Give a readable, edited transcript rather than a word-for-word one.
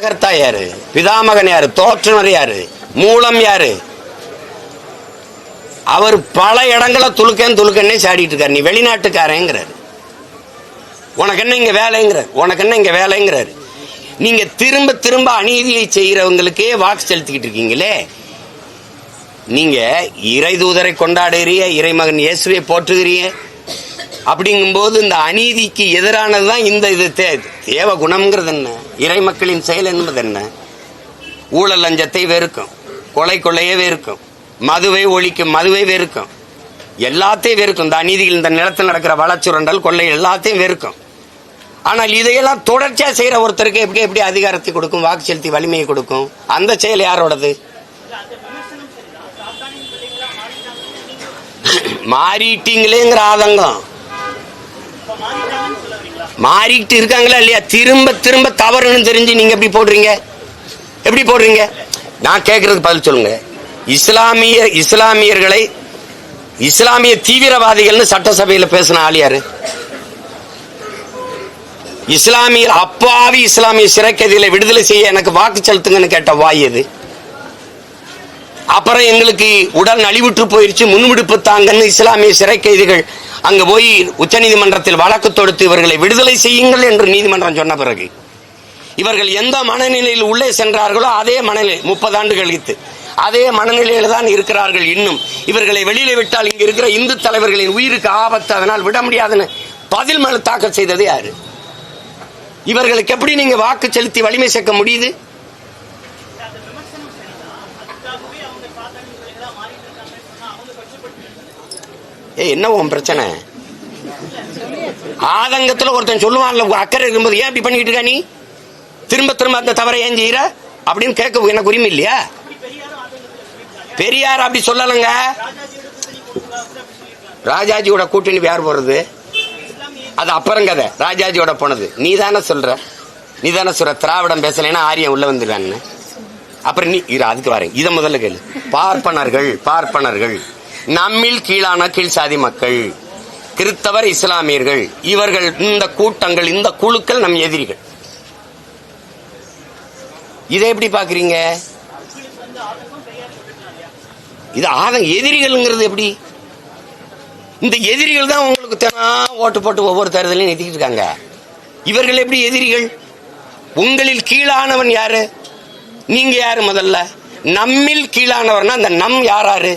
கர்த்தா யாரு? பிதாமகன் யாரு? தோற்றுனர் யாரு? மூலம் யாரு? அவர் பல இடங்களை துளுக்கன்னே சாடிட்டு இருக்காரு. நீ வெளிநாட்டுக்காரங்கிறாரு. உனக்கு என்ன இங்க வேலைங்கிறார். உனக்கு என்ன இங்க வேலைங்கிறாரு. நீங்க திரும்ப திரும்ப அநீதியை செய்யறவங்களுக்கே வாக்கு செலுத்திக்கிட்டு இருக்கீங்களே. நீங்க இறை தூதரை கொண்டாடுகிறீங்க, இறைமகன் இயேசுவை போற்றுகிறீங்க. அப்படிங்கும்போது இந்த அநீதிக்கு எதிரானதுதான் இந்த இது தேவ குணம்ங்கிறது என்ன? இறை மக்களின் செயல் என்பது என்ன? ஊழல் லஞ்சத்தை வெறுக்கும், கொள்ளையே வெறுக்கும், மதுவை ஒழிக்கும், மதுவை வெறுக்கும், எல்லாத்தையும் வெறுக்கும். இந்த அநீதிகள், இந்த நிலத்தில் நடக்கிற வளச்சுரண்டல், கொள்ளை எல்லாத்தையும் வெறுக்கும். ஆனால் இதையெல்லாம் தொடர்ச்சியா செய்யற ஒருத்தருக்கு எப்படி அதிகாரத்தை கொடுக்கும், வாக்கு செலுத்தி வலிமையை கொடுக்கும்? அந்த செயல் யாரோடது? மாறிட்டீங்களேங்கிற ஆதங்கம். மாறிட்டு இருக்காங்களா இல்லையா? திரும்ப திரும்ப தவறுன்னு தெரிஞ்சு நீங்க எப்படி போடுறீங்க? நான் கேட்கறதுக்கு பதில் சொல்லுங்க. இஸ்லாமியர்களை இஸ்லாமிய தீவிரவாதிகள்னு சட்டசபையில பேசின ஆள் யாரு? இஸ்லாமியர் அப்பாவி இஸ்லாமிய சிறை கைதிகளை விடுதலை செய்ய எனக்கு வாக்கு செலுத்துங்கன்னு கேட்ட வாய் எது? அப்புறம் எங்களுக்கு உடல் நலிவுற்று போயிருச்சு, முன்விடுப்பு தாங்கன்னு இஸ்லாமிய சிறை கைதிகள் அங்க போய் உச்ச நீதிமன்றத்தில் வழக்கு தொடுத்து இவர்களை விடுதலை செய்யுங்கள் என்று நீதிமன்றம் சொன்ன பிறகு இவர்கள் எந்த மனநிலையில் உள்ளே சென்றார்களோ அதே மனநிலை 30 ஆண்டு கழித்து அதே மனநிலையில தான் இருக்கிறார்கள். இன்னும் இவர்களை வெளியில விட்டால் இங்க இருக்கிற இந்து தலைவர்களின் உயிருக்கு ஆபத்து, அதனால் விட முடியாதுன்னு பதில் மனு தாக்கல் செய்தது யாரு? இவர்களுக்கு எப்படி நீங்க வாக்கு செலுத்தி வலிமை சேர்க்க முடியுது? என்ன உன் பிரச்சனை? ஆதங்கத்துல ஒருத்தன் சொல்லுவான்ல, அக்கறை இருக்கும்போது ஏன் இப்படி பண்ணிட்டு இருக்க? நீ திரும்ப திரும்ப அந்த தவறை ஏன் செய்யற அப்படின்னு கேட்க எனக்கு உரிமை இல்லையா? பெரியார் அப்படி சொல்லலங்க. ராஜாஜியோட கூட்டணி யார் போறது? அது அப்புறம் கதை. ராஜாஜியோட போனது நீ தானே சொல்ற. திராவிடம் பேசலைன்னா ஆரியம் உள்ள வந்துடுறான்னு. அப்புறம் நீ அதுக்கு வரேன். இதை முதல்ல கேளு. பார்ப்பனர்கள் நம்மில் கீழான கீழ் சாதி மக்கள், கிறிஸ்தவர், இஸ்லாமியர்கள், இவர்கள் இந்த கூட்டங்கள், இந்த குழுக்கள் நம் எதிரிகள். இதை எப்படி பாக்குறீங்க? இது எதிரிகள்ங்கிறது எப்படி? இந்த எதிரிகள் தான் உங்களுக்கு தினம் ஓட்டு போட்டு ஒவ்வொரு தேர்தலையும் நிறுத்திட்டு இருக்காங்க. இவர்கள் எப்படி எதிரிகள்? உங்களில் கீழானவன் யாரு? நீங்க யாரு? முதல்ல நம்மில் கீழானவர்னா அந்த நம் யாராரு?